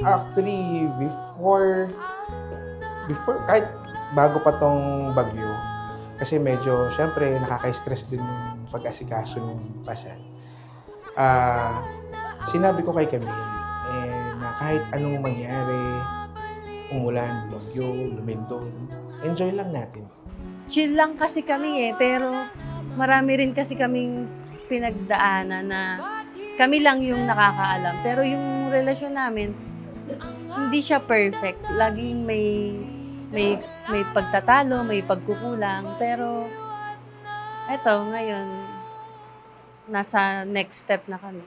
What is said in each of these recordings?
Actually, before kahit bago pa 'tong bagyo, kasi medyo siyempre nakaka-stress din yung pag-asikaso ng pasal. Ah, Sinabi ko kay Camille, na kahit anong mangyari, umulan, bagyo, lumindol, enjoy lang natin. Chill lang kasi kami pero marami rin kasi kaming pinagdaanan na kami lang yung nakakaalam. Pero yung relasyon namin, hindi siya perfect. Laging may may pagtatalo, may pagkukulang. Pero eto, ngayon, nasa next step na kami.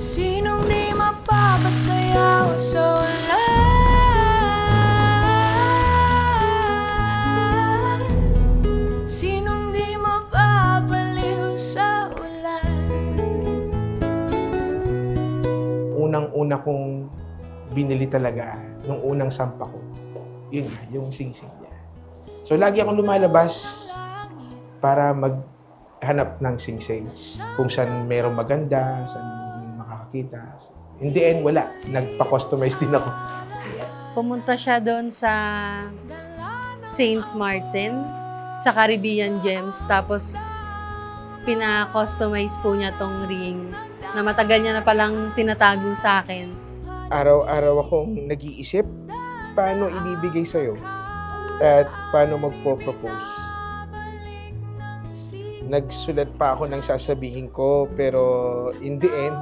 Sinong di mapapasayaw sa ulan? Sinong di mapapaliw sa ulan? Unang-una kong binili talaga nung unang sampa ko, yun nga, yung singsing niya. So, lagi akong lumalabas para maghanap ng singsing. Kung saan merong maganda, saan makakakita. In the end, wala. Nagpa-customize din ako. Pumunta siya doon sa Saint Martin, sa Caribbean Gems. Tapos, pina-customize po niya tong ring na matagal niya na palang tinatago sa akin. Araw-araw akong nag-iisip paano ibibigay sa'yo at paano magpo-propose. Nagsulat pa ako ng sasabihin ko, pero in the end,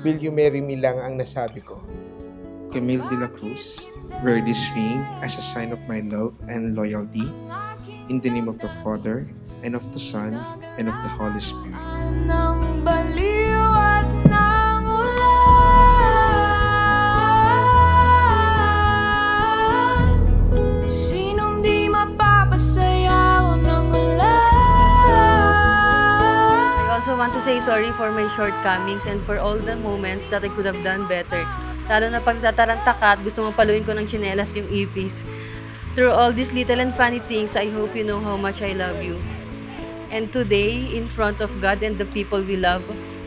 will you marry me lang ang nasabi ko. Camille de la Cruz, wear this ring as a sign of my love and loyalty, in the name of the Father, and of the Son, and of the Holy Spirit. Ng baliw at ng ulan. Sinong di mapapasayaw ng ulan? I also want to say sorry for my shortcomings and for all the moments that I could have done better. Lalo na pag tataranta ka at gusto mong paluin ko ng tsinelas yung ipis. Through all these little and funny things, I hope you know how much I love you. And today, in front of God and the people we love,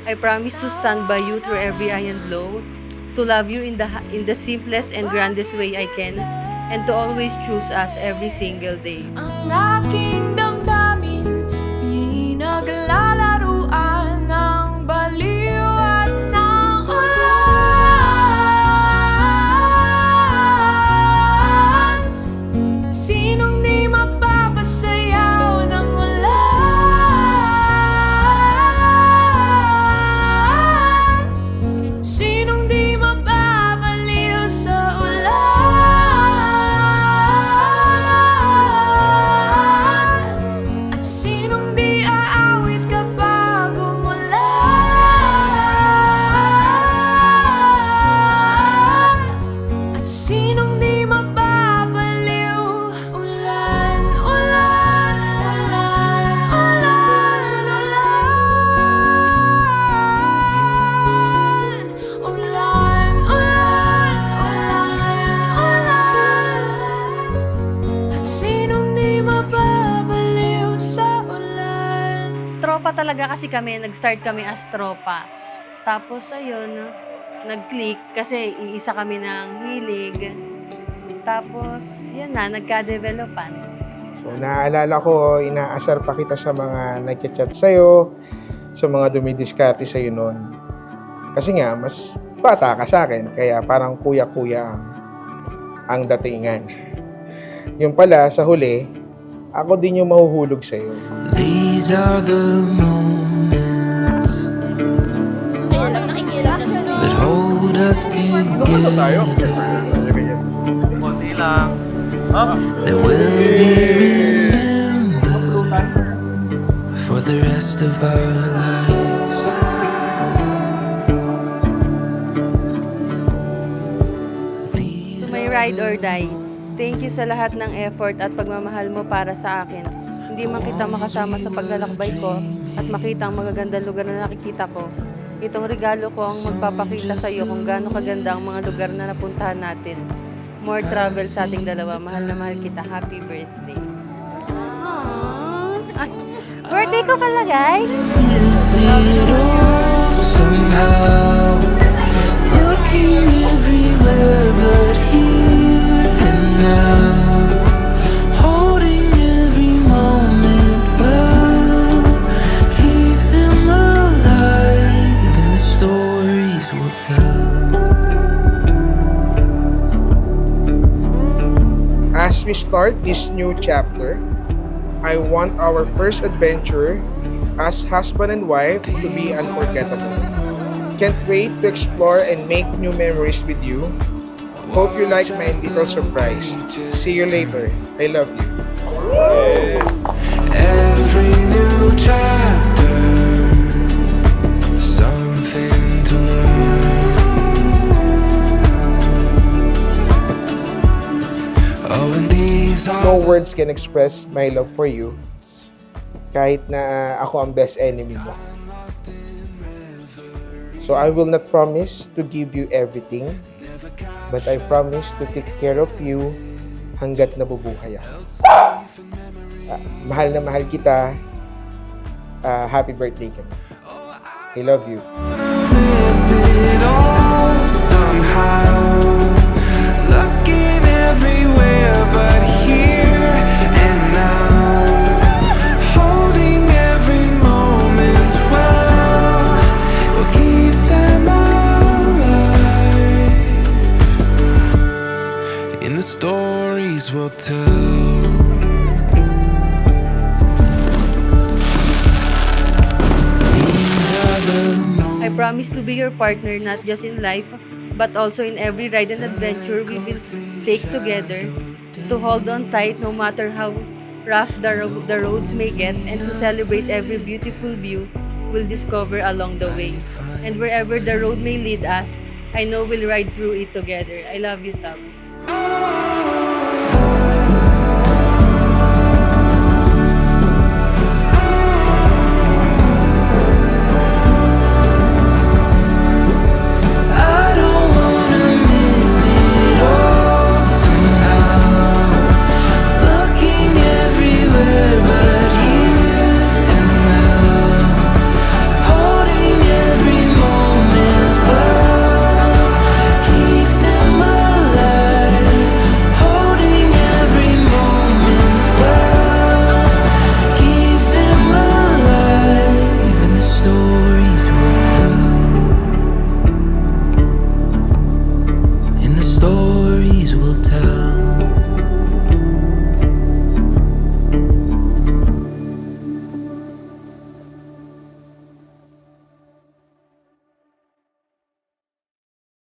I promise to stand by you through every high and low, to love you in the simplest and grandest way I can, and to always choose us every single day. Ang aking damdamin, pinaglalaruan ng baliw at ng ulan. Sinong di mapapasayaw ng ulan? Sinong di mapapaliw sa ulan? At sinong di aawit kapag umulan? At sinong di mapapaliw? Ulan, ulan, ulan, ulan, ulan. Ulan, ulan, ulan, ulan. At sinong di mapapaliw sa ulan? Tropa talaga kasi kami, nag-start kami as tropa. Tapos ayun, nag-click kasi iisa kami ng hilig. Tapos, yan na, nagka-developan. So, naaalala ko, inaasar pa kita sa mga nagchat-chat sa'yo, sa mga dumidiskarte sa'yo noon. Kasi nga, mas bata ka sa akin, kaya parang kuya-kuya ang datingan. Yung pala, sa huli, ako din yung mahuhulog sa'yo. These are the moments that hold us together. Konti lang. That will be remembered for the rest of our lives. So may ride or die. Thank you sa lahat ng effort at pagmamahal mo para sa akin. Hindi man kita makasama sa paglalakbay ko at makita ang magagandang lugar na nakikita ko. Itong regalo ko ang magpapakita sa iyo kung gaano kaganda ang mga lugar na napuntahan natin. More travel sa ating dalawa. Mahal na mahal kita. Happy birthday. Aww. Ay, Birthday ko pala, guys! Miss it all somehow. Looking everywhere but here and now. Holding every moment well. Keep them alive in the stories we'll tell. As we start this new chapter, I want our first adventure as husband and wife to be unforgettable. Can't wait to explore and make new memories with you. Hope you like my little surprise. See you later. I love you. Every new chapter, something to learn. Oh, and these are No words can express my love for you. Kahit na ako ang best enemy mo. So I will not promise to give you everything, but I promise to take care of you hanggat nabubuhay ako. Mahal na mahal kita. Happy birthday ka. I love you. miss it all somehow. Looking everywhere but here and now. Holding every moment well. We'll keep them alive in the stories we'll tell. These are the I promise to be your partner not just in life, but also in every ride and adventure we will take together. To hold on tight no matter how rough the roads may get, and to celebrate every beautiful view we'll discover along the way. And wherever the road may lead us, I know we'll ride through it together. I love you, Tabs.